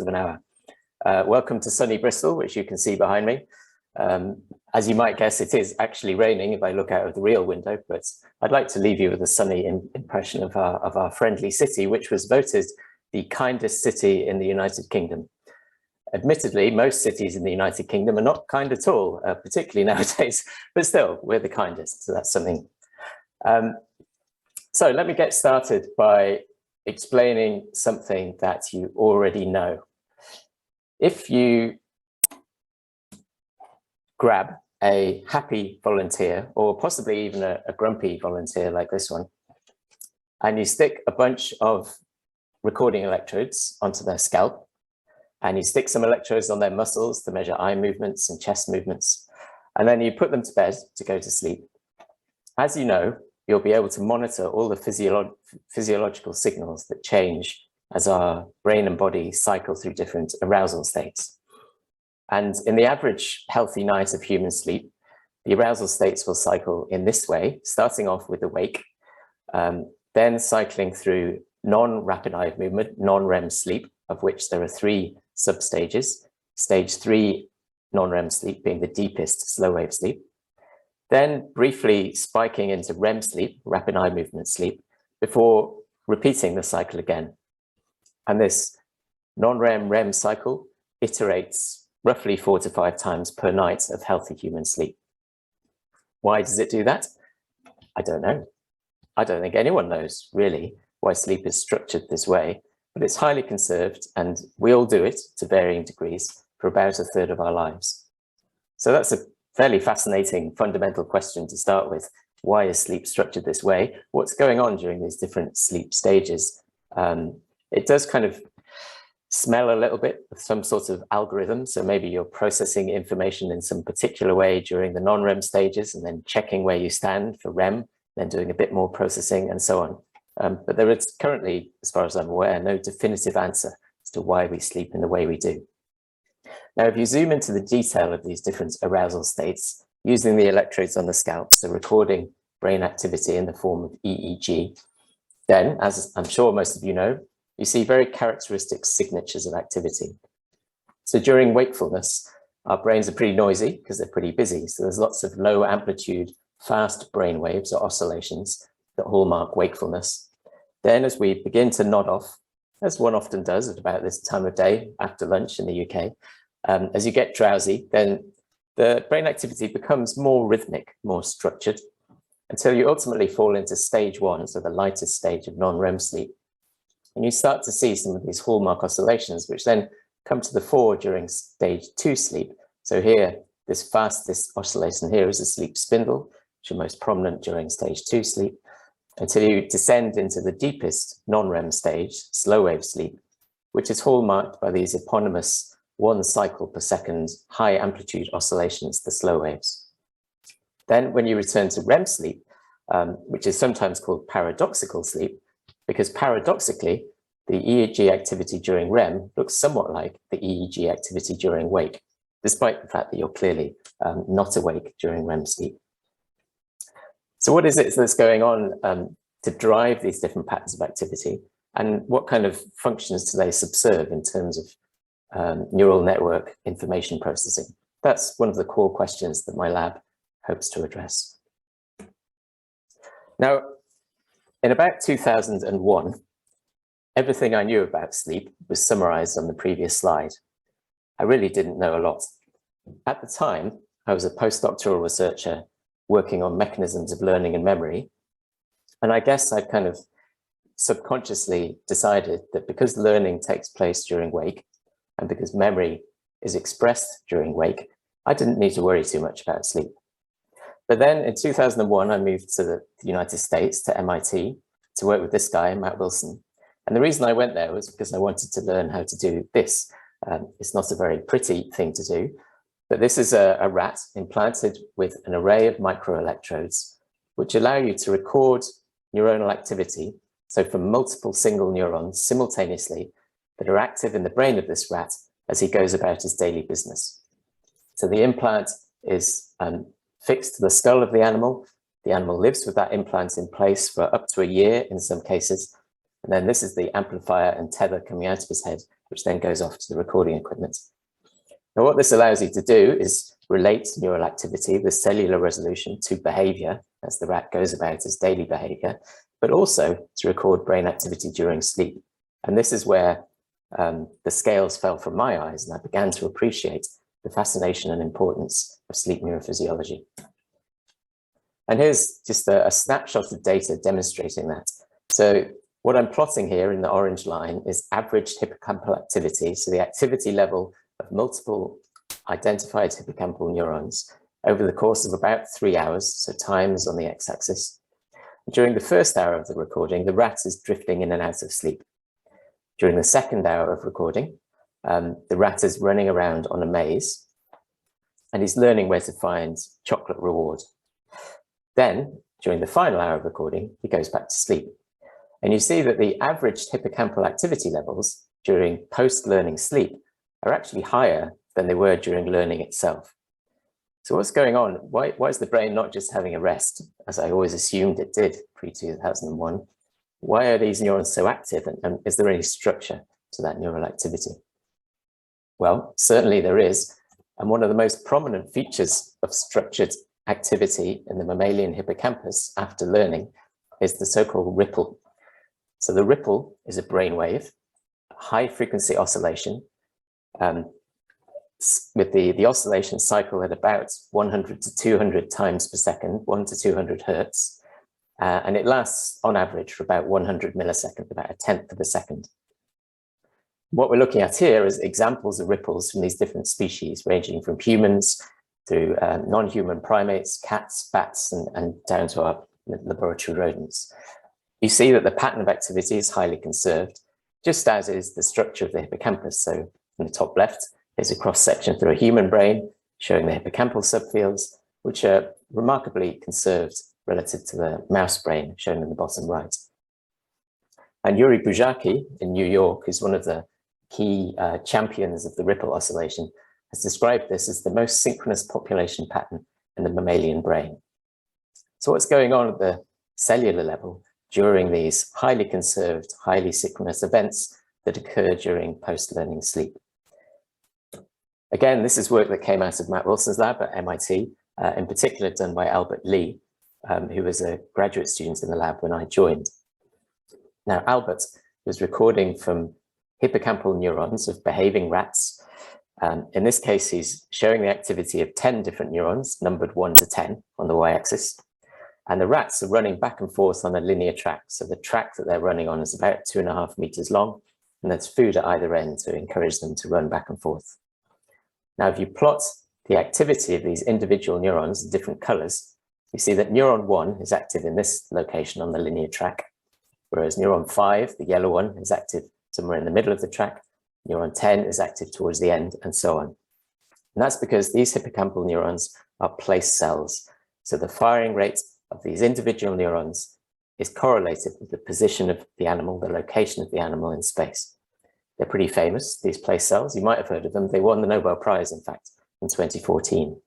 of an hour. Welcome to sunny Bristol, which you can see behind me. As you might guess, it is actually raining if I look out of the real window, but I'd like to leave you with a sunny impression of our friendly city, which was voted the kindest city in the United Kingdom. Admittedly, most cities in the United Kingdom are not kind at all, particularly nowadays, but still, we're the kindest, so that's something. So let me get started by explaining something that you already know. If you grab a happy volunteer, or possibly even a grumpy volunteer like this one, and you stick a bunch of recording electrodes onto their scalp, and you stick some electrodes on their muscles to measure eye movements and chest movements, and then you put them to bed to go to sleep. As you know, you'll be able to monitor all the physiological signals that change as our brain and body cycle through different arousal states. And in the average healthy night of human sleep, the arousal states will cycle in this way, starting off with the wake, then cycling through non-rapid eye movement, non-REM sleep, of which there are 3 substages. Stage 3 non-REM sleep being the deepest slow wave sleep, then briefly spiking into REM sleep, rapid eye movement sleep, before repeating the cycle again. And this non-REM REM cycle iterates roughly 4 to 5 times per night of healthy human sleep. Why does it do that? I don't know. I don't think anyone knows really why sleep is structured this way, but it's highly conserved and we all do it to varying degrees for about 1/3 of our lives. So that's a fairly fascinating fundamental question to start with. Why is sleep structured this way? What's going on during these different sleep stages? It does kind of smell a little bit of some sort of algorithm. So maybe you're processing information in some particular way during the non-REM stages and then checking where you stand for REM, then doing a bit more processing and so on. But there is currently, as far as I'm aware, no definitive answer as to why we sleep in the way we do. Now, if you zoom into the detail of these different arousal states, using the electrodes on the scalp, so recording brain activity in the form of EEG, then, as I'm sure most of you know, you see very characteristic signatures of activity. So during wakefulness, our brains are pretty noisy because they're pretty busy. So there's lots of low amplitude, fast brain waves or oscillations that hallmark wakefulness. Then as we begin to nod off, as one often does at about this time of day after lunch in the UK, as you get drowsy, then the brain activity becomes more rhythmic, more structured, until you ultimately fall into stage 1, so the lightest stage of non-REM sleep. And you start to see some of these hallmark oscillations, which then come to the fore during stage 2 sleep. So here, this fastest oscillation here is a sleep spindle, which are most prominent during stage 2 sleep, until you descend into the deepest non-REM stage, slow wave sleep, which is hallmarked by these eponymous 1 cycle per second high amplitude oscillations, the slow waves. Then when you return to REM sleep, which is sometimes called paradoxical sleep, because paradoxically, the EEG activity during REM looks somewhat like the EEG activity during wake, despite the fact that you're clearly not awake during REM sleep. So what is it that's going on to drive these different patterns of activity, and what kind of functions do they subserve in terms of neural network information processing? That's one of the core questions that my lab hopes to address. Now, in about 2001, everything I knew about sleep was summarized on the previous slide. I really didn't know a lot. At the time, I was a postdoctoral researcher working on mechanisms of learning and memory. And I guess I kind of subconsciously decided that because learning takes place during wake and because memory is expressed during wake, I didn't need to worry too much about sleep. But then in 2001, I moved to the United States, to MIT, to work with this guy, Matt Wilson. And the reason I went there was because I wanted to learn how to do this. It's not a very pretty thing to do, but this is a rat implanted with an array of microelectrodes, which allow you to record neuronal activity, so from multiple single neurons simultaneously that are active in the brain of this rat as he goes about his daily business. So the implant is fixed to the skull of the animal. The animal lives with that implant in place for up to a year in some cases. And then this is the amplifier and tether coming out of his head, which then goes off to the recording equipment. Now, what this allows you to do is relate neural activity, the cellular resolution, to behavior as the rat goes about its daily behavior, but also to record brain activity during sleep. And this is where the scales fell from my eyes, and I began to appreciate the fascination and importance of sleep neurophysiology. And here's just a snapshot of data demonstrating that. So what I'm plotting here in the orange line is average hippocampal activity, so the activity level of multiple identified hippocampal neurons over the course of about 3 hours, so time is on the x-axis. During the first hour of the recording, the rat is drifting in and out of sleep. During the second hour of recording, the rat is running around on a maze, and he's learning where to find chocolate reward. Then, during the final hour of recording, he goes back to sleep. And you see that the average hippocampal activity levels during post-learning sleep are actually higher than they were during learning itself. So what's going on? Why is the brain not just having a rest, as I always assumed it did pre-2001? Why are these neurons so active, and is there any structure to that neural activity? Well, certainly there is. And one of the most prominent features of structured activity in the mammalian hippocampus after learning is the so-called ripple. So the ripple is a brainwave, high frequency oscillation, with the oscillation cycle at about 100 to 200 times per second, 1 to 200 hertz, and it lasts on average for about 100 milliseconds, about a tenth of a second. What we're looking at here is examples of ripples from these different species, ranging from humans to non-human primates, cats, bats, and down to our laboratory rodents. You see that the pattern of activity is highly conserved, just as is the structure of the hippocampus. So in the top left, there's a cross-section through a human brain showing the hippocampal subfields, which are remarkably conserved relative to the mouse brain shown in the bottom right. And Yuri Buzhaki in New York, who's one of the key champions of the ripple oscillation, has described this as the most synchronous population pattern in the mammalian brain. So what's going on at the cellular level during these highly conserved, highly synchronous events that occur during post-learning sleep? Again, this is work that came out of Matt Wilson's lab at MIT, in particular done by Albert Lee, who was a graduate student in the lab when I joined. Now, Albert was recording from hippocampal neurons of behaving rats. In this case, he's showing the activity of 10 different neurons, numbered 1 to 10 on the y-axis. And the rats are running back and forth on a linear track. So the track that they're running on is about 2.5 meters long, and there's food at either end to encourage them to run back and forth. Now, if you plot the activity of these individual neurons in different colors, you see that neuron 1 is active in this location on the linear track, whereas neuron 5, the yellow one, is active somewhere in the middle of the track, neuron 10 is active towards the end, and so on. And that's because these hippocampal neurons are place cells. So the firing rate of these individual neurons is correlated with the position of the animal, the location of the animal in space. They're pretty famous, these place cells. You might have heard of them. They won the Nobel Prize, in fact, in 2014.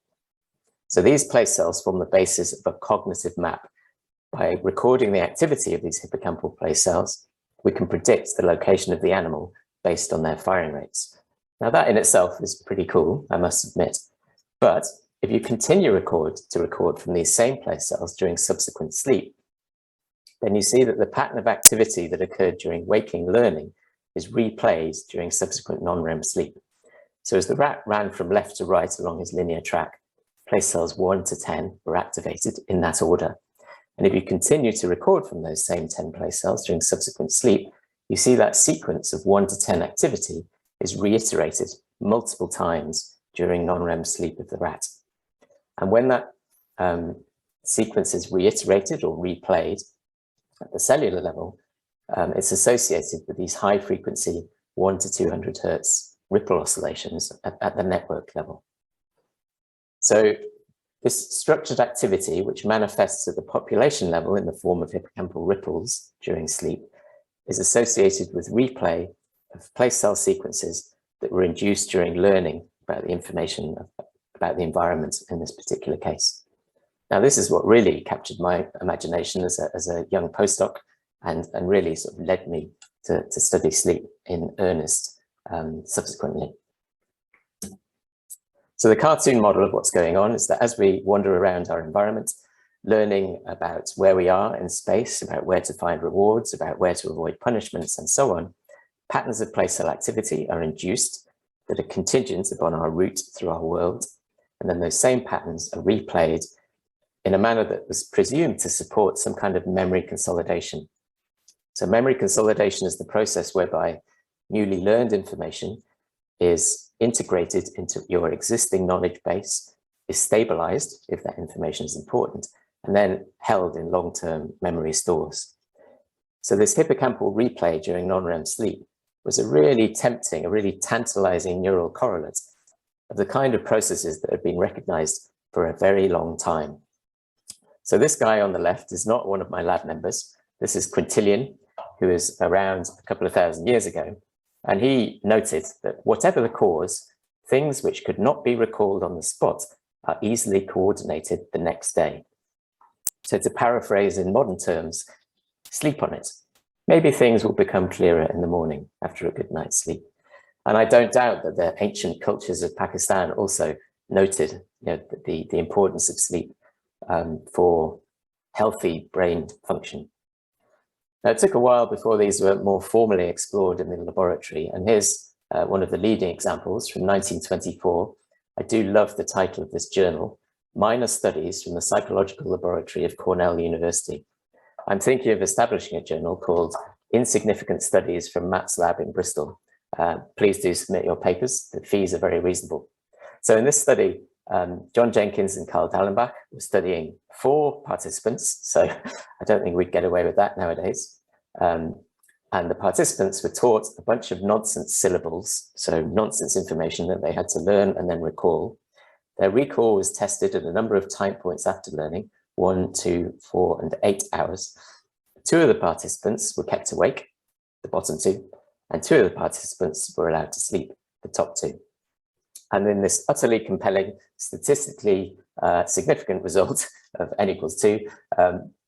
So these place cells form the basis of a cognitive map. By recording the activity of these hippocampal place cells, we can predict the location of the animal based on their firing rates. Now, that in itself is pretty cool, I must admit. But if you continue to record from these same place cells during subsequent sleep, then you see that the pattern of activity that occurred during waking learning is replayed during subsequent non-REM sleep. So as the rat ran from left to right along his linear track, place cells 1 to 10 were activated in that order. And if you continue to record from those same 10 place cells during subsequent sleep, you see that sequence of 1 to 10 activity is reiterated multiple times during non-REM sleep of the rat. And when that sequence is reiterated or replayed at the cellular level, it's associated with these high frequency 1 to 200 hertz ripple oscillations at the network level. So this structured activity, which manifests at the population level in the form of hippocampal ripples during sleep, is associated with replay of place cell sequences that were induced during learning about the information about the environment in this particular case. Now, this is what really captured my imagination as a young postdoc and really sort of led me to study sleep in earnest subsequently. So the cartoon model of what's going on is that as we wander around our environment, learning about where we are in space, about where to find rewards, about where to avoid punishments, and so on, patterns of play cell activity are induced that are contingent upon our route through our world. And then those same patterns are replayed in a manner that was presumed to support some kind of memory consolidation. So memory consolidation is the process whereby newly learned information is integrated into your existing knowledge base, is stabilized if that information is important, and then held in long-term memory stores. So this hippocampal replay during non-REM sleep was a really tempting, a really tantalizing neural correlate of the kind of processes that have been recognized for a very long time. So this guy on the left is not one of my lab members. This is Quintilian, who is around a couple of thousand years ago. And he noted that whatever the cause, things which could not be recalled on the spot are easily coordinated the next day. So to paraphrase in modern terms, sleep on it. Maybe things will become clearer in the morning after a good night's sleep. And I don't doubt that the ancient cultures of Pakistan also noted, the importance of sleep for healthy brain function. Now, it took a while before these were more formally explored in the laboratory. And here's one of the leading examples from 1924. I do love the title of this journal, Minor Studies from the Psychological Laboratory of Cornell University. I'm thinking of establishing a journal called Insignificant Studies from Matt's lab in Bristol. Please do submit your papers. The fees are very reasonable. So in this study, John Jenkins and Carl Dallenbach were studying 4 participants. So I don't think we'd get away with that nowadays. And the participants were taught a bunch of nonsense syllables, so nonsense information that they had to learn and then recall. Their recall was tested at a number of time points after learning, 1, 2, 4, and 8 hours. 2 of the participants were kept awake, the bottom 2, and 2 of the participants were allowed to sleep, the top 2. And in this utterly compelling, statistically significant result of n equals 2,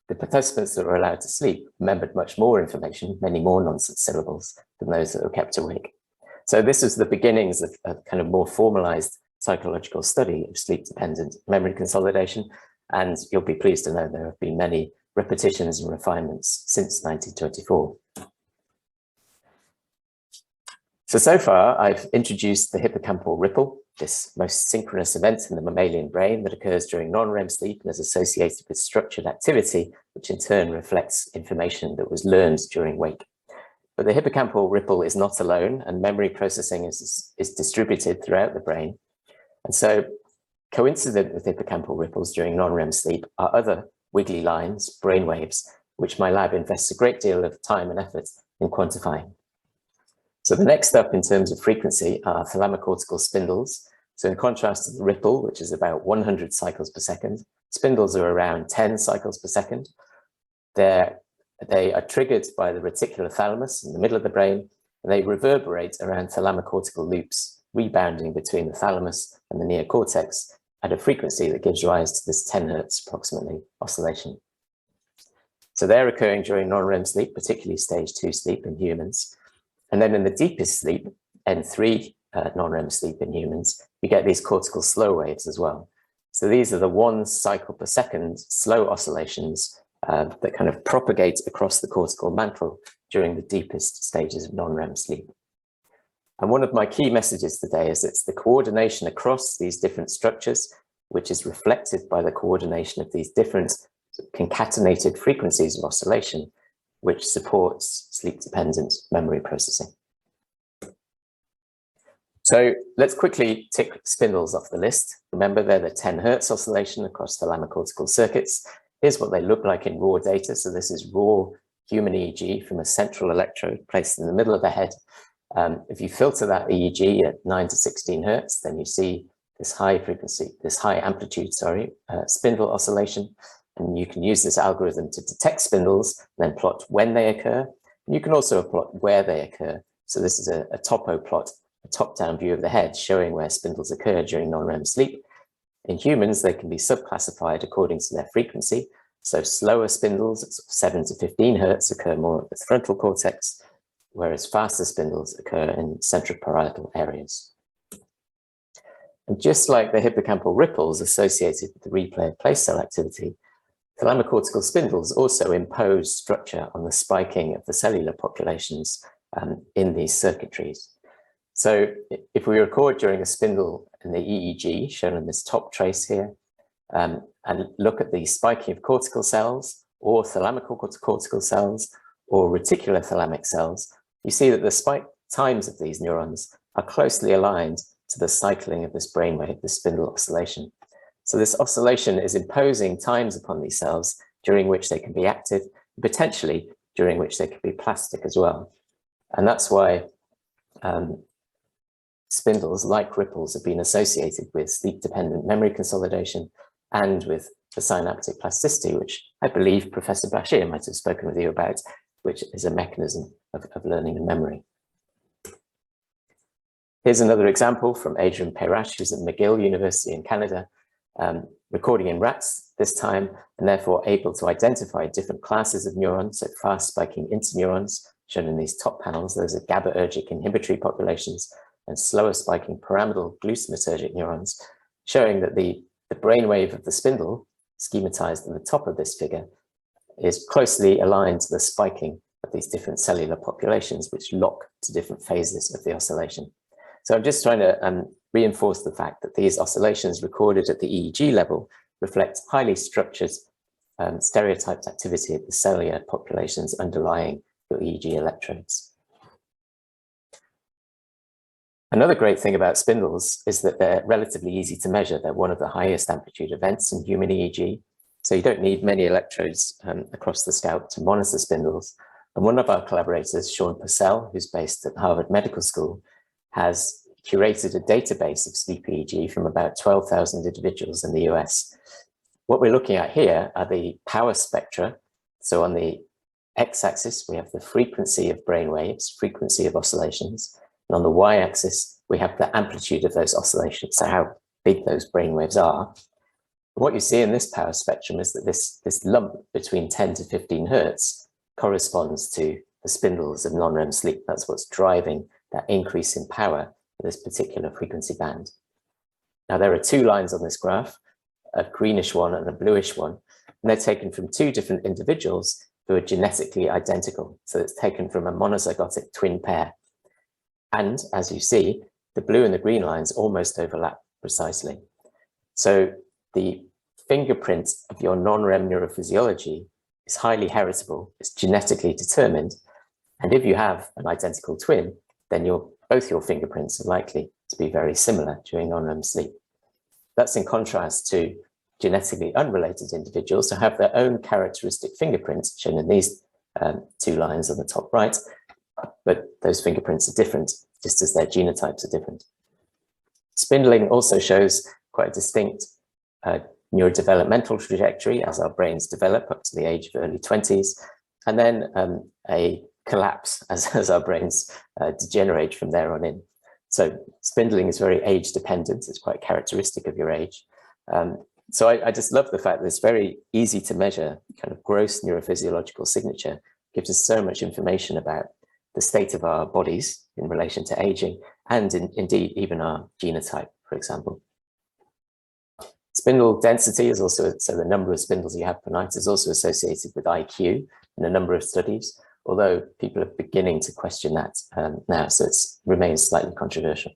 the participants that were allowed to sleep remembered much more information, many more nonsense syllables than those that were kept awake. So this is the beginnings of a kind of more formalized psychological study of sleep-dependent memory consolidation. And you'll be pleased to know there have been many repetitions and refinements since 1924. So far, I've introduced the hippocampal ripple, this most synchronous event in the mammalian brain that occurs during non-REM sleep and is associated with structured activity, which in turn reflects information that was learned during wake. But the hippocampal ripple is not alone, and memory processing is distributed throughout the brain. And so coincident with hippocampal ripples during non-REM sleep are other wiggly lines, brain waves, which my lab invests a great deal of time and effort in quantifying. So the next up in terms of frequency are thalamocortical spindles. So in contrast to the ripple, which is about 100 cycles per second, spindles are around 10 cycles per second. They are triggered by the reticular thalamus in the middle of the brain, and they reverberate around thalamocortical loops, rebounding between the thalamus and the neocortex at a frequency that gives rise to this 10 hertz approximately oscillation. So they're occurring during non-REM sleep, particularly stage 2 sleep in humans. And then in the deepest sleep, N3 non-REM sleep in humans, you get these cortical slow waves as well. So these are the 1 cycle per second slow oscillations that kind of propagate across the cortical mantle during the deepest stages of non-REM sleep. And one of my key messages today is it's the coordination across these different structures, which is reflected by the coordination of these different concatenated frequencies of oscillation, which supports sleep-dependent memory processing. So let's quickly tick spindles off the list. Remember, they're the 10 hertz oscillation across thalamocortical circuits. Here's what they look like in raw data. So this is raw human EEG from a central electrode placed in the middle of the head. If you filter that EEG at 9 to 16 hertz, then you see this high frequency, this high amplitude, spindle oscillation. And you can use this algorithm to detect spindles, then plot when they occur. And you can also plot where they occur. So this is a topo plot, a top-down view of the head showing where spindles occur during non-REM sleep. In humans, they can be subclassified according to their frequency. So slower spindles at 7 to 15 hertz occur more at the frontal cortex, whereas faster spindles occur in centroparietal areas. And just like the hippocampal ripples associated with the replay of place cell activity, thalamocortical spindles also impose structure on the spiking of the cellular populations in these circuitries. So if we record during a spindle in the EEG, shown in this top trace here, and look at the spiking of cortical cells or thalamocortical cells or reticular thalamic cells, you see that the spike times of these neurons are closely aligned to the cycling of this brainwave, the spindle oscillation. So this oscillation is imposing times upon these cells during which they can be active, potentially during which they can be plastic as well. And that's why spindles, like ripples, have been associated with sleep-dependent memory consolidation and with the synaptic plasticity, which I believe Professor Bashir might have spoken with you about, which is a mechanism of learning and memory. Here's another example from Adrian Peyrache, who's at McGill University in Canada, recording in rats this time, and therefore able to identify different classes of neurons, so fast spiking interneurons, shown in these top panels. Those are GABAergic inhibitory populations, and slower spiking pyramidal glutamatergic neurons, showing that the brainwave of the spindle, schematized at the top of this figure, is closely aligned to the spiking of these different cellular populations, which lock to different phases of the oscillation. So I'm just trying to reinforce the fact that these oscillations recorded at the EEG level reflect highly structured stereotyped activity at the cellular populations underlying your EEG electrodes. Another great thing about spindles is that they're relatively easy to measure. They're one of the highest amplitude events in human EEG. So you don't need many electrodes across the scalp to monitor spindles. And one of our collaborators, Sean Purcell, who's based at Harvard Medical School, has curated a database of sleep EEG from about 12,000 individuals in the US. What we're looking at here are the power spectra. So on the x-axis, we have the frequency of brain waves, frequency of oscillations. And on the y-axis, we have the amplitude of those oscillations, so how big those brain waves are. What you see in this power spectrum is that this lump between 10 to 15 hertz corresponds to the spindles of non-REM sleep. That's what's driving that increase in power for this particular frequency band. Now, there are two lines on this graph, a greenish one and a bluish one, and they're taken from two different individuals who are genetically identical. So it's taken from a monozygotic twin pair. And as you see, the blue and the green lines almost overlap precisely. So the fingerprint of your non-REM neurophysiology is highly heritable, it's genetically determined. And if you have an identical twin, then both your fingerprints are likely to be very similar during non-REM sleep. That's in contrast to genetically unrelated individuals who have their own characteristic fingerprints, shown in these two lines on the top right, but those fingerprints are different, just as their genotypes are different. Spindling also shows quite a distinct neurodevelopmental trajectory as our brains develop up to the age of early 20s, and then a collapse as our brains degenerate from there on in. So spindling is very age dependent. It's quite characteristic of your age. So I just love the fact that it's very easy to measure kind of gross neurophysiological signature. It gives us so much information about the state of our bodies in relation to aging, and indeed even our genotype, for example. Spindle density is also, so the number of spindles you have per night is also associated with IQ in a number of studies, although people are beginning to question that now, so it remains slightly controversial.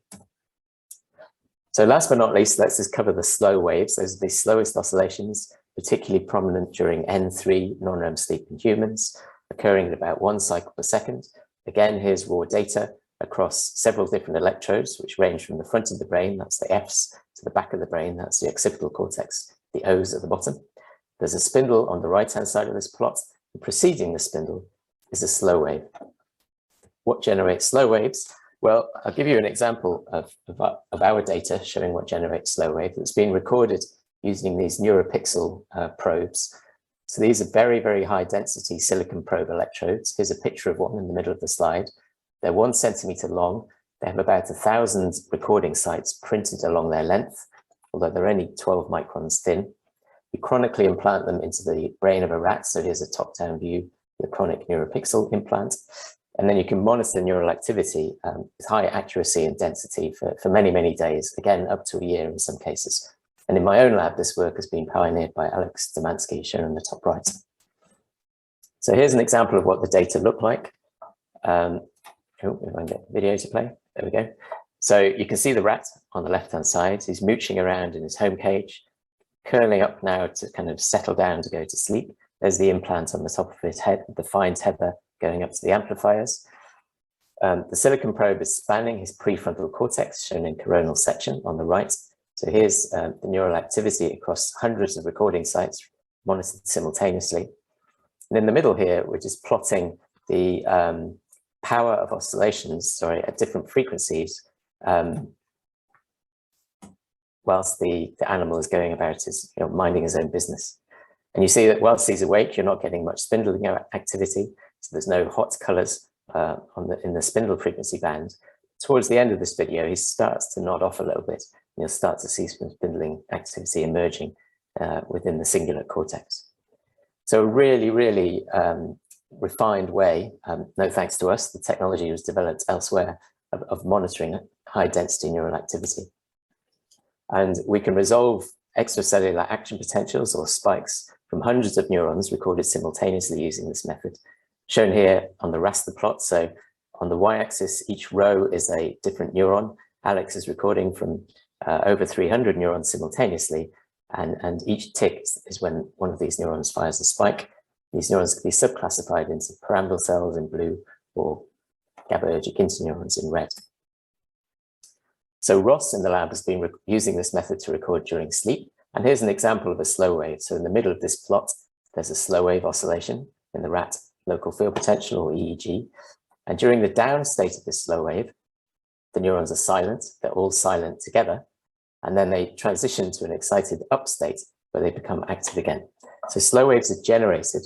So last but not least, let's just cover the slow waves. Those are the slowest oscillations, particularly prominent during N3 non-REM sleep in humans, occurring at about 1 cycle per second. Again, here's raw data across several different electrodes, which range from the front of the brain, that's the Fs, to the back of the brain, that's the occipital cortex, the Os at the bottom. There's a spindle on the right-hand side of this plot, and preceding the spindle is a slow wave. What generates slow waves? Well, I'll give you an example of our data showing what generates slow wave. It's been recorded using these neuropixel probes. So these are very, very high density silicon probe electrodes. Here's a picture of one in the middle of the slide. They're 1 centimeter long. They have about 1,000 recording sites printed along their length, although they're only 12 microns thin. We chronically implant them into the brain of a rat. So here's a top-down view, the chronic neuropixel implant. And then you can monitor neural activity with high accuracy and density for many, many days, again, up to a year in some cases. And in my own lab, this work has been pioneered by Alex Demansky, shown on the top right. So here's an example of what the data look like. If I can get the video to play, there we go. So you can see the rat on the left-hand side. He's mooching around in his home cage, curling up now to kind of settle down to go to sleep. There's the implant on the top of his head, the fine tether going up to the amplifiers. The silicon probe is spanning his prefrontal cortex, shown in coronal section on the right. So here's the neural activity across hundreds of recording sites monitored simultaneously. And in the middle here, we're just plotting the power of oscillations, at different frequencies, whilst the animal is going about his, minding his own business. And you see that whilst he's awake, you're not getting much spindling activity. So there's no hot colors in the spindle frequency band. Towards the end of this video, he starts to nod off a little bit. And you'll start to see some spindling activity emerging within the cingulate cortex. So a really, really refined way, no thanks to us, the technology was developed elsewhere, of monitoring high density neural activity. And we can resolve extracellular action potentials or spikes from hundreds of neurons recorded simultaneously using this method, shown here on the raster plot. So on the y-axis, each row is a different neuron. Alex is recording from over 300 neurons simultaneously, and each tick is when one of these neurons fires a spike. These neurons can be subclassified into pyramidal cells in blue or GABAergic interneurons in red. So Ross in the lab has been using this method to record during sleep. And here's an example of a slow wave. So in the middle of this plot, there's a slow wave oscillation in the rat local field potential, or EEG. And during the down state of this slow wave, the neurons are silent. They're all silent together. And then they transition to an excited up state where they become active again. So slow waves are generated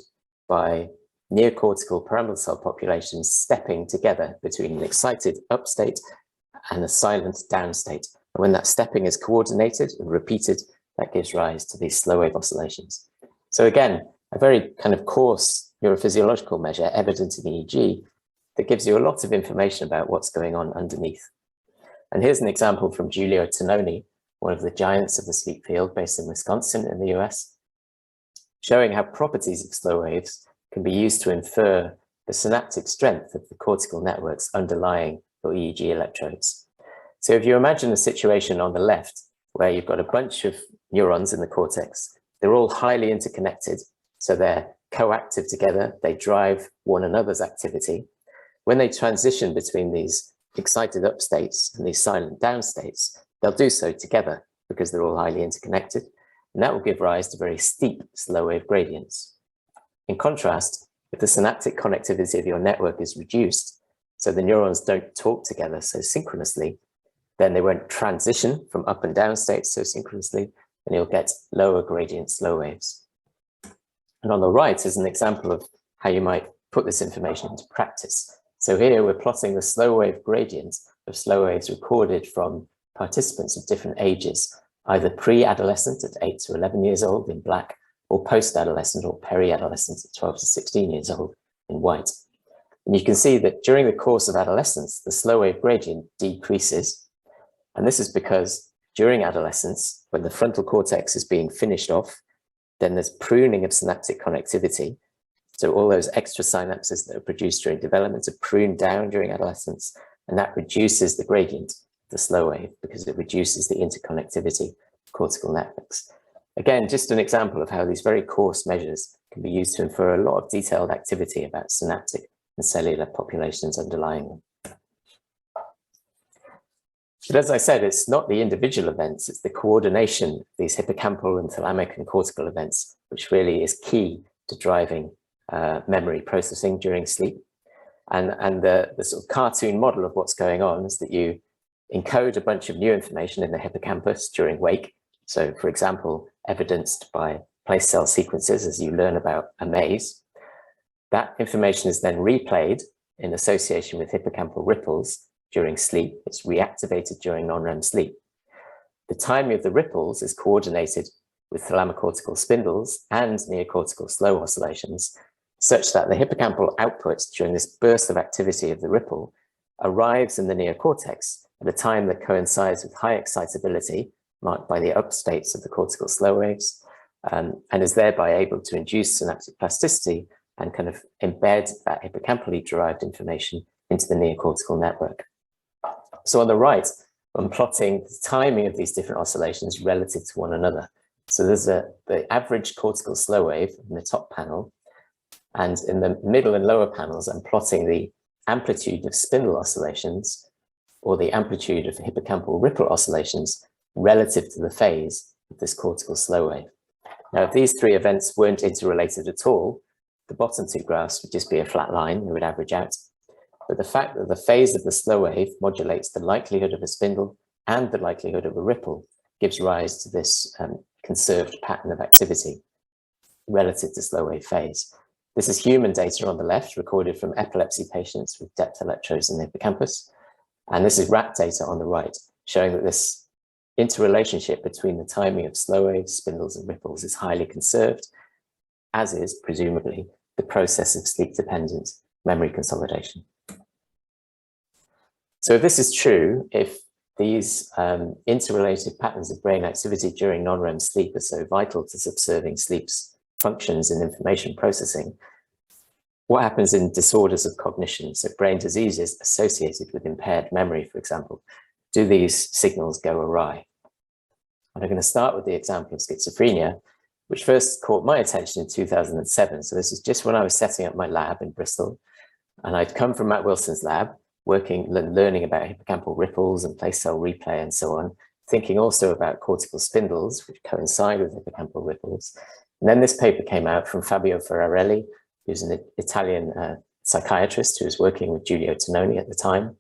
by neocortical pyramidal cell populations stepping together between an excited up state and a silent down state. And when that stepping is coordinated and repeated, that gives rise to these slow wave oscillations. So again, a very kind of coarse neurophysiological measure evident in EEG that gives you a lot of information about what's going on underneath. And here's an example from Giulio Tononi, one of the giants of the sleep field based in Wisconsin in the US, showing how properties of slow waves can be used to infer the synaptic strength of the cortical networks underlying your EEG electrodes. So if you imagine a situation on the left where you've got a bunch of neurons in the cortex, they're all highly interconnected, so they're coactive together, they drive one another's activity. When they transition between these excited up states and these silent down states, they'll do so together because they're all highly interconnected, and that will give rise to very steep slow wave gradients. In contrast, if the synaptic connectivity of your network is reduced, so the neurons don't talk together so synchronously, then they won't transition from up and down states so synchronously, and you'll get lower gradient slow waves. And on the right is an example of how you might put this information into practice. So here we're plotting the slow wave gradients of slow waves recorded from participants of different ages, either pre-adolescent at 8 to 11 years old in black, or post-adolescent or peri-adolescent at 12 to 16 years old in white. And you can see that during the course of adolescence, the slow wave gradient decreases. And this is because during adolescence, when the frontal cortex is being finished off, then there's pruning of synaptic connectivity. So all those extra synapses that are produced during development are pruned down during adolescence, and that reduces the gradient of the slow wave because it reduces the interconnectivity of cortical networks. Again, just an example of how these very coarse measures can be used to infer a lot of detailed activity about synaptic and cellular populations underlying them. But as I said, it's not the individual events, it's the coordination of these hippocampal and thalamic and cortical events, which really is key to driving memory processing during sleep. And the sort of cartoon model of what's going on is that you encode a bunch of new information in the hippocampus during wake. So for example, evidenced by place cell sequences as you learn about a maze. That information is then replayed in association with hippocampal ripples during sleep. It's reactivated during non-REM sleep. The timing of the ripples is coordinated with thalamocortical spindles and neocortical slow oscillations, such that the hippocampal output during this burst of activity of the ripple arrives in the neocortex at a time that coincides with high excitability marked by the up states of the cortical slow waves, and is thereby able to induce synaptic plasticity and kind of embed that hippocampally derived information into the neocortical network. So on the right, I'm plotting the timing of these different oscillations relative to one another. So there's the average cortical slow wave in the top panel, and in the middle and lower panels, I'm plotting the amplitude of spindle oscillations or the amplitude of hippocampal ripple oscillations relative to the phase of this cortical slow wave. Now, if these three events weren't interrelated at all, the bottom two graphs would just be a flat line, it would average out. But the fact that the phase of the slow wave modulates the likelihood of a spindle and the likelihood of a ripple gives rise to this conserved pattern of activity relative to slow wave phase. This is human data on the left, recorded from epilepsy patients with depth electrodes in the hippocampus. And this is rat data on the right, showing that this interrelationship between the timing of slow waves, spindles, and ripples is highly conserved, as is, presumably, the process of sleep-dependent memory consolidation. So if this is true, if these interrelated patterns of brain activity during non-REM sleep are so vital to observing sleep's functions in information processing, what happens in disorders of cognition, so brain diseases associated with impaired memory, for example? Do these signals go awry? And I'm going to start with the example of schizophrenia, which first caught my attention in 2007. So this is just when I was setting up my lab in Bristol, and I'd come from Matt Wilson's lab, learning about hippocampal ripples and place cell replay and so on, thinking also about cortical spindles, which coincide with hippocampal ripples. And then this paper came out from Fabio Ferrarelli, who's an Italian psychiatrist who was working with Giulio Tononi at the time.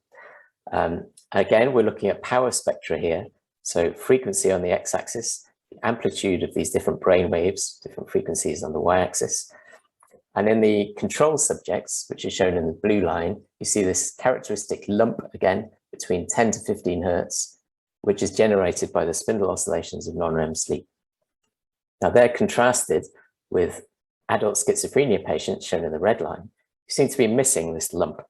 Again, we're looking at power spectra here. So frequency on the x-axis, the amplitude of these different brain waves, different frequencies on the y-axis. And in the control subjects, which is shown in the blue line, you see this characteristic lump again between 10 to 15 hertz, which is generated by the spindle oscillations of non-REM sleep. Now they're contrasted with adult schizophrenia patients shown in the red line, who seem to be missing this lump.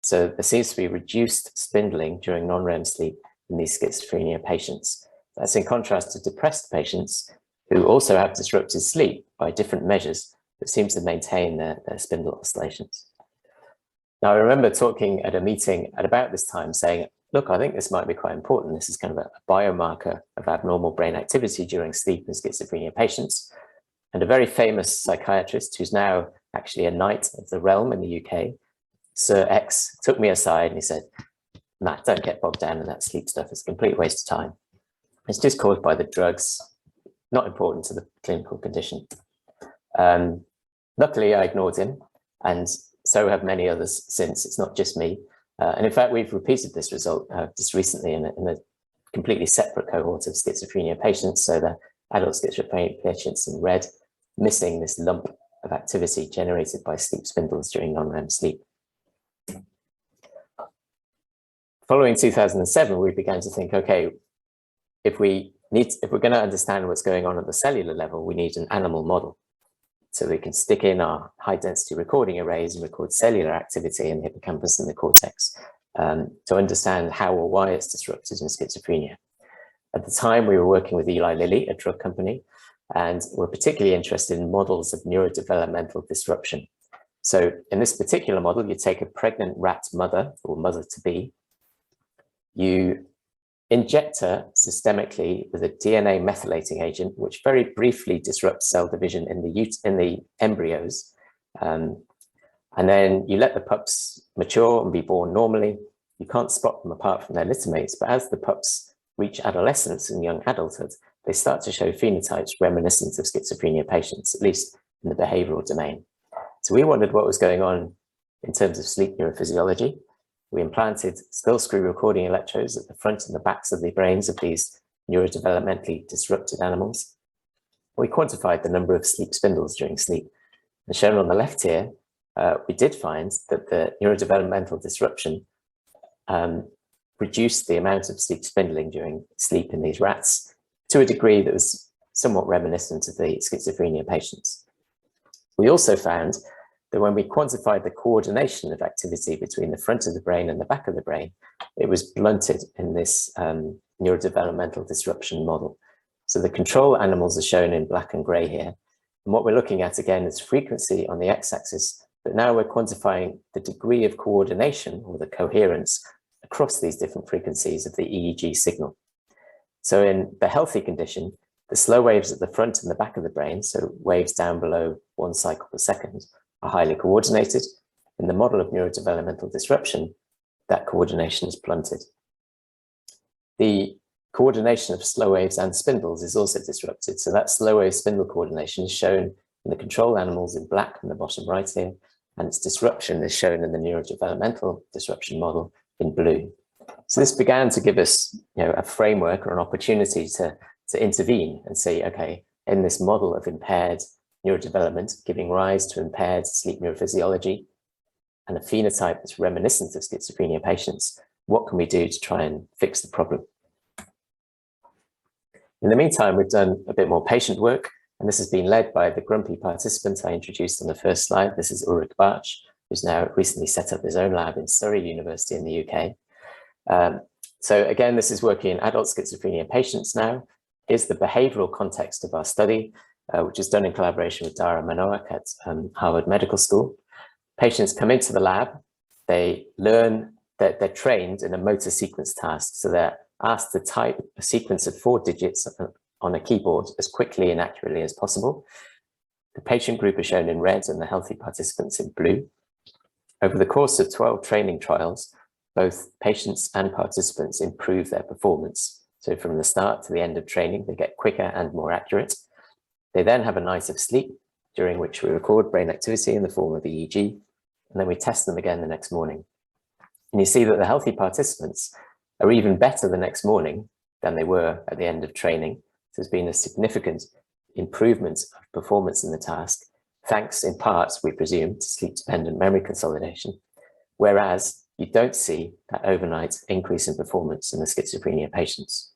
So there seems to be reduced spindling during non-REM sleep in these schizophrenia patients. That's in contrast to depressed patients who also have disrupted sleep by different measures, but seem to maintain their spindle oscillations. Now, I remember talking at a meeting at about this time saying, look, I think this might be quite important. This is kind of a biomarker of abnormal brain activity during sleep in schizophrenia patients. And a very famous psychiatrist who's now actually a knight of the realm in the UK, Sir X, took me aside and he said, Matt, don't get bogged down in that sleep stuff. It's a complete waste of time. It's just caused by the drugs, not important to the clinical condition. Luckily, I ignored him, and so have many others since. It's not just me. And in fact, we've repeated this result just recently in a completely separate cohort of schizophrenia patients. So the adult schizophrenia patients in red, missing this lump of activity generated by sleep spindles during non-REM sleep. Following 2007, we began to think, okay, if we're going to understand what's going on at the cellular level, we need an animal model. So we can stick in our high-density recording arrays and record cellular activity in the hippocampus and the cortex to understand how or why it's disrupted in schizophrenia. At the time, we were working with Eli Lilly, a drug company, and we're particularly interested in models of neurodevelopmental disruption. So in this particular model, you take a pregnant rat mother or mother-to-be, you inject her systemically with a DNA methylating agent, which very briefly disrupts cell division in the embryos. And then you let the pups mature and be born normally. You can't spot them apart from their littermates, but as the pups reach adolescence and young adulthood, they start to show phenotypes reminiscent of schizophrenia patients, at least in the behavioral domain. So we wondered what was going on in terms of sleep neurophysiology. We implanted still screw recording electrodes at the front and the backs of the brains of these neurodevelopmentally disrupted animals. We quantified the number of sleep spindles during sleep. And shown on the left here, we did find that the neurodevelopmental disruption reduced the amount of sleep spindling during sleep in these rats to a degree that was somewhat reminiscent of the schizophrenia patients. We also found that when we quantified the coordination of activity between the front of the brain and the back of the brain, it was blunted in this neurodevelopmental disruption model. So the control animals are shown in black and gray here. And what we're looking at again is frequency on the x-axis, but now we're quantifying the degree of coordination or the coherence across these different frequencies of the EEG signal. So in the healthy condition, the slow waves at the front and the back of the brain, so waves down below 1 cycle per second, are highly coordinated. In the model of neurodevelopmental disruption, that coordination is blunted. The coordination of slow waves and spindles is also disrupted. So that slow wave spindle coordination is shown in the control animals in black in the bottom right here, and its disruption is shown in the neurodevelopmental disruption model in blue. So this began to give us, a framework or an opportunity to intervene and say, okay, in this model of impaired neurodevelopment, giving rise to impaired sleep neurophysiology and a phenotype that's reminiscent of schizophrenia patients, what can we do to try and fix the problem? In the meantime, we've done a bit more patient work, and this has been led by the grumpy participant I introduced on the first slide. This is Ulrich Bartsch, who's now recently set up his own lab in Surrey University in the UK. So again, this is working in adult schizophrenia patients now. Here's the behavioral context of our study, which is done in collaboration with Dara Manoach at Harvard Medical School. Patients come into the lab, they learn that they're trained in a motor sequence task. So they're asked to type a sequence of 4 digits on a keyboard as quickly and accurately as possible. The patient group is shown in red and the healthy participants in blue. Over the course of 12 training trials, both patients and participants improve their performance. So from the start to the end of training, they get quicker and more accurate. They then have a night of sleep, during which we record brain activity in the form of EEG, and then we test them again the next morning. And you see that the healthy participants are even better the next morning than they were at the end of training. So there's been a significant improvement of performance in the task, thanks in part, we presume, to sleep-dependent memory consolidation, whereas you don't see that overnight increase in performance in the schizophrenia patients.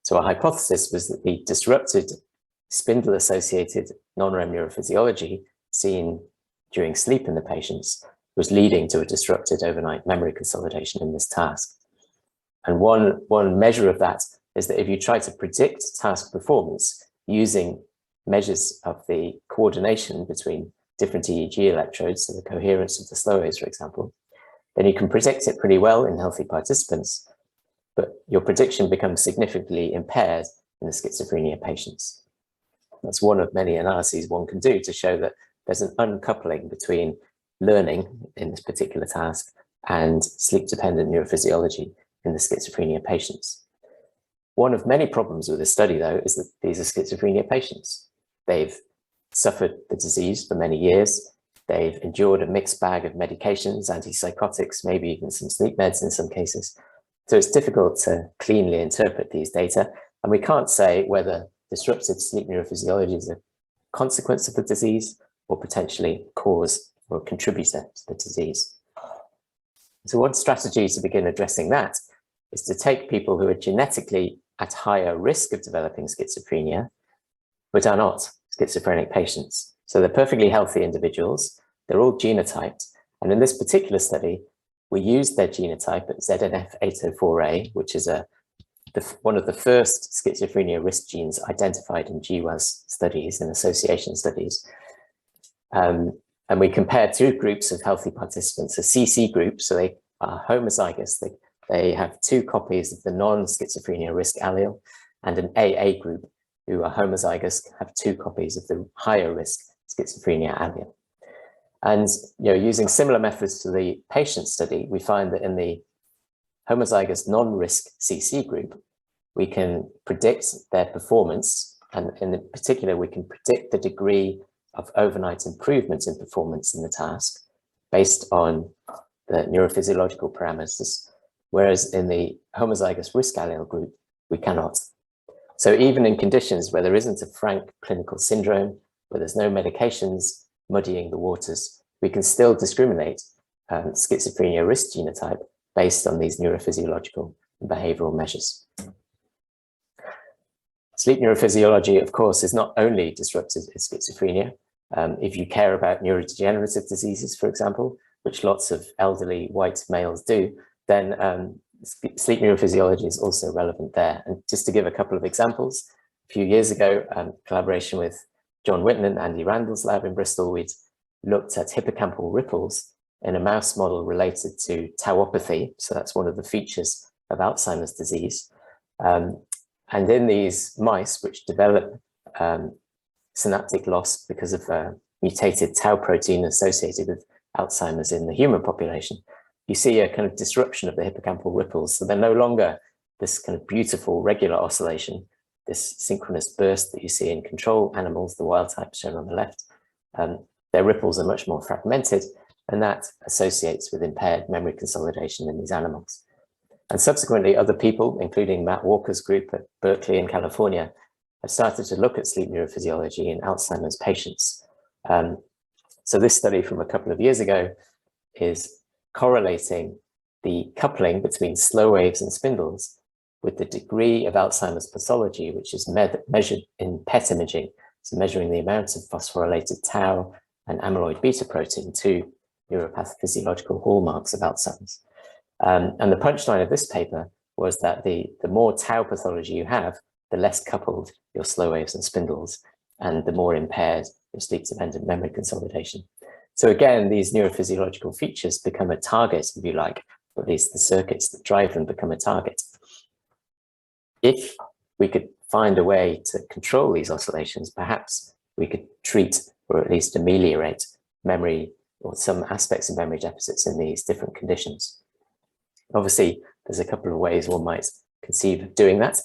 So our hypothesis was that the disrupted spindle-associated non-REM neurophysiology seen during sleep in the patients was leading to a disrupted overnight memory consolidation in this task. And one measure of that is that if you try to predict task performance using measures of the coordination between different EEG electrodes, so the coherence of the slow waves, for example, then you can predict it pretty well in healthy participants, but your prediction becomes significantly impaired in the schizophrenia patients. That's one of many analyses one can do to show that there's an uncoupling between learning in this particular task and sleep-dependent neurophysiology in the schizophrenia patients. One of many problems with this study, though, is that these are schizophrenia patients. They've suffered the disease for many years. They've endured a mixed bag of medications, antipsychotics, maybe even some sleep meds in some cases. So it's difficult to cleanly interpret these data, and we can't say whether disrupted sleep neurophysiology is a consequence of the disease or potentially cause or contributor to the disease. So one strategy to begin addressing that is to take people who are genetically at higher risk of developing schizophrenia, but are not schizophrenic patients. So they're perfectly healthy individuals, they're all genotyped, and in this particular study, we used their genotype at ZNF804A, which is one of the first schizophrenia risk genes identified in GWAS studies and association studies. And we compared 2 groups of healthy participants, a CC group, so they are homozygous, they have 2 copies of the non-schizophrenia risk allele, and an AA group who are homozygous have 2 copies of the higher risk schizophrenia allele. And using similar methods to the patient study, we find that in the homozygous non-risk CC group, we can predict their performance, and in particular, we can predict the degree of overnight improvements in performance in the task based on the neurophysiological parameters, whereas in the homozygous risk allele group, we cannot. So even in conditions where there isn't a frank clinical syndrome, where there's no medications muddying the waters, we can still discriminate schizophrenia risk genotype based on these neurophysiological and behavioral measures. Sleep neurophysiology, of course, is not only disrupted in schizophrenia. If you care about neurodegenerative diseases, for example, which lots of elderly white males do, then sleep neurophysiology is also relevant there. And just to give a couple of examples, a few years ago, collaboration with John Whitten and Andy Randall's lab in Bristol, we'd looked at hippocampal ripples in a mouse model related to tauopathy. So that's one of the features of Alzheimer's disease. And in these mice, which develop synaptic loss because of mutated tau protein associated with Alzheimer's in the human population, you see a kind of disruption of the hippocampal ripples. So they're no longer this kind of beautiful regular oscillation, this synchronous burst that you see in control animals, the wild type shown on the left. Their ripples are much more fragmented, and that associates with impaired memory consolidation in these animals. And subsequently, other people, including Matt Walker's group at Berkeley in California, have started to look at sleep neurophysiology in Alzheimer's patients. So this study from a couple of years ago is correlating the coupling between slow waves and spindles with the degree of Alzheimer's pathology, which is measured in PET imaging, so measuring the amount of phosphorylated tau and amyloid beta protein, two neurophysiological hallmarks of Alzheimer's. And the punchline of this paper was that the more tau pathology you have, the less coupled your slow waves and spindles, and the more impaired your sleep-dependent memory consolidation. So again, these neurophysiological features become a target, if you like, or at least the circuits that drive them become a target. If we could find a way to control these oscillations, perhaps we could treat or at least ameliorate memory or some aspects of memory deficits in these different conditions. Obviously, there's a couple of ways one might conceive of doing that.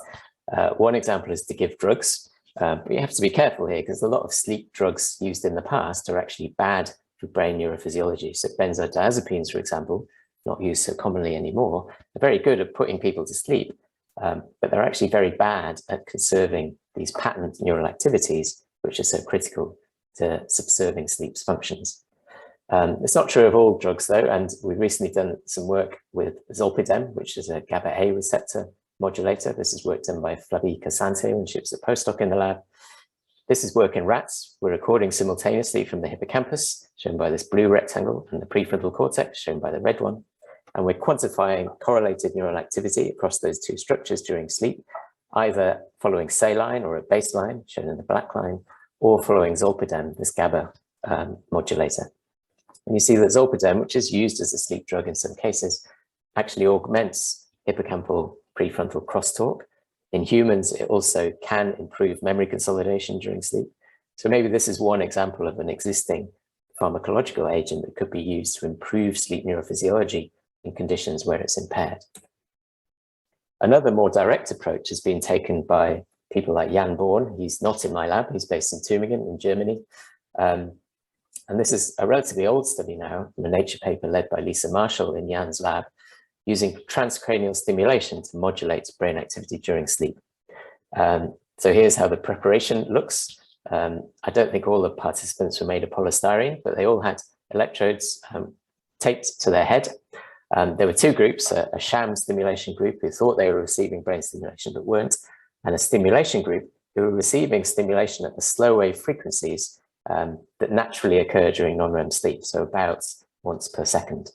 One example is to give drugs, but you have to be careful here because a lot of sleep drugs used in the past are actually bad for brain neurophysiology. So benzodiazepines, for example, not used so commonly anymore, are very good at putting people to sleep, but they're actually very bad at conserving these patent neural activities, which are so critical to subserving sleep's functions. It's not true of all drugs, though, and we've recently done some work with zolpidem, which is a GABA-A receptor modulator. This is work done by Flavie Casante when she was a postdoc in the lab. This is work in rats. We're recording simultaneously from the hippocampus, shown by this blue rectangle, and the prefrontal cortex, shown by the red one. And we're quantifying correlated neural activity across those two structures during sleep, either following saline or a baseline, shown in the black line, or following zolpidem, this GABA modulator. And you see that zolpidem, which is used as a sleep drug in some cases, actually augments hippocampal prefrontal crosstalk. In humans, it also can improve memory consolidation during sleep. So maybe this is one example of an existing pharmacological agent that could be used to improve sleep neurophysiology in conditions where it's impaired. Another more direct approach has been taken by people like Jan Born. He's not in my lab, he's based in Tübingen in Germany. And this is a relatively old study now, in a Nature paper led by Lisa Marshall in Jan's lab, using transcranial stimulation to modulate brain activity during sleep. So here's how the preparation looks. I don't think all the participants were made of polystyrene, but they all had electrodes taped to their head. There were two groups, a sham stimulation group who thought they were receiving brain stimulation but weren't, and a stimulation group who were receiving stimulation at the slow wave frequencies that naturally occur during non-REM sleep, so about once per second.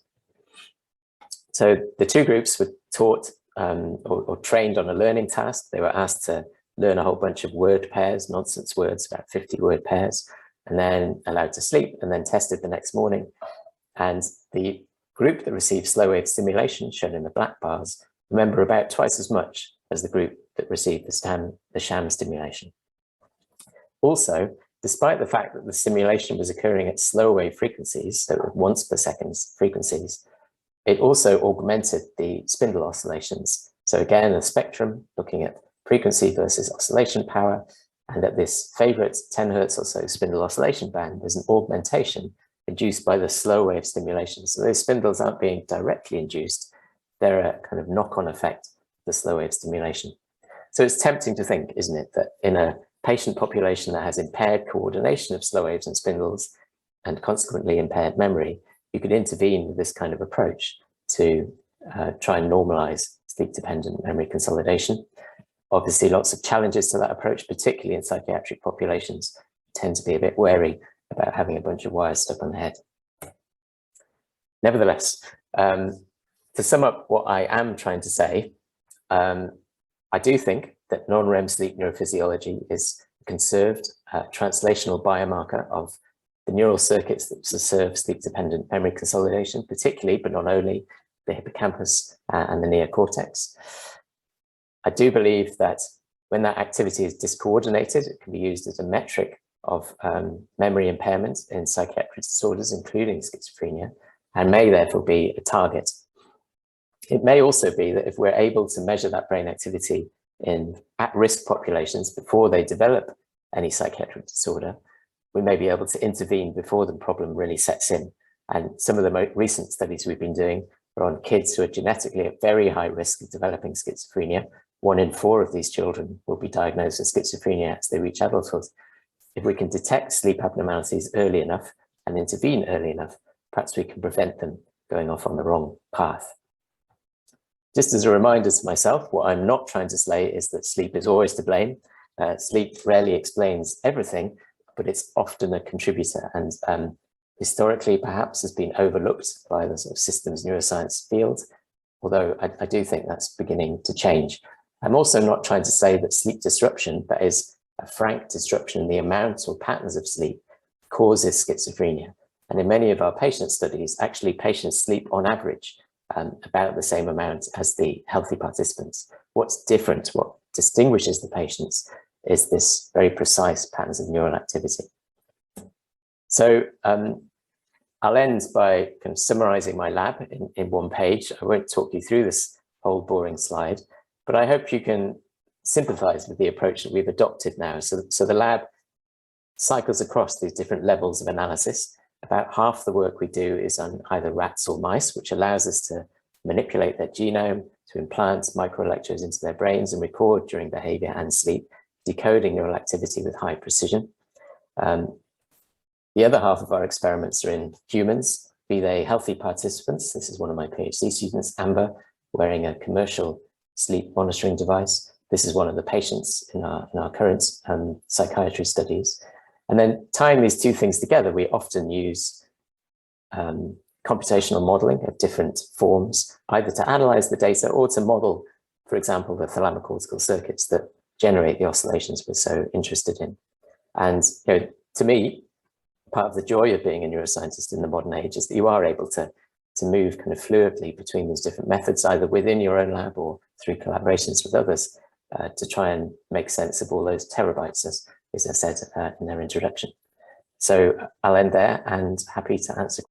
So the two groups were taught or trained on a learning task. They were asked to learn a whole bunch of word pairs, nonsense words, about 50 word pairs, and then allowed to sleep and then tested the next morning. And the group that received slow wave stimulation, shown in the black bars, remember about twice as much as the group that received the sham stimulation. Also, despite the fact that the stimulation was occurring at slow wave frequencies, so once per second frequencies, it also augmented the spindle oscillations. So again, a spectrum looking at frequency versus oscillation power, and at this favorite 10 hertz or so spindle oscillation band, there's an augmentation induced by the slow wave stimulation. So those spindles aren't being directly induced, they're a kind of knock-on effect of the slow wave stimulation. So it's tempting to think, isn't it, that in a patient population that has impaired coordination of slow waves and spindles, and consequently impaired memory, you could intervene with this kind of approach to try and normalize sleep-dependent memory consolidation. Obviously, lots of challenges to that approach, particularly in psychiatric populations, tend to be a bit wary about having a bunch of wires stuck on the head. Nevertheless, to sum up what I am trying to say, I do think that non-REM sleep neurophysiology is a conserved translational biomarker of the neural circuits that serve sleep-dependent memory consolidation, particularly, but not only, the hippocampus and the neocortex. I do believe that when that activity is discoordinated, it can be used as a metric of memory impairment in psychiatric disorders, including schizophrenia, and may therefore be a target. It may also be that if we're able to measure that brain activity in at-risk populations before they develop any psychiatric disorder, we may be able to intervene before the problem really sets in. And some of the most recent studies we've been doing are on kids who are genetically at very high risk of developing schizophrenia. 1 in 4 of these children will be diagnosed with schizophrenia as they reach adulthood. If we can detect sleep abnormalities early enough and intervene early enough, perhaps we can prevent them going off on the wrong path. Just as a reminder to myself, what I'm not trying to say is that sleep is always to blame. Sleep rarely explains everything, but it's often a contributor, and historically perhaps has been overlooked by the sort of systems neuroscience field, although I do think that's beginning to change. I'm also not trying to say that sleep disruption, that is a frank disruption in the amount or patterns of sleep, causes schizophrenia. And in many of our patient studies, actually patients sleep on average about the same amount as the healthy participants. What's different, what distinguishes the patients, is this very precise patterns of neural activity. So I'll end by kind of summarizing my lab in 1 page. I won't talk you through this whole boring slide, but I hope you can sympathize with the approach that we've adopted now. So the lab cycles across these different levels of analysis. About half the work we do is on either rats or mice, which allows us to manipulate their genome, to implant microelectrodes into their brains and record during behavior and sleep, decoding neural activity with high precision. The other half of our experiments are in humans, be they healthy participants. This is one of my PhD students, Amber, wearing a commercial sleep monitoring device. This is one of the patients in our current psychiatry studies. And then tying these two things together, we often use computational modeling of different forms, either to analyze the data or to model, for example, the thalamocortical circuits that generate the oscillations we're so interested in. And to me, part of the joy of being a neuroscientist in the modern age is that you are able to move kind of fluidly between these different methods, either within your own lab or through collaborations with others, to try and make sense of all those terabytes, as I said in their introduction. So I'll end there and happy to answer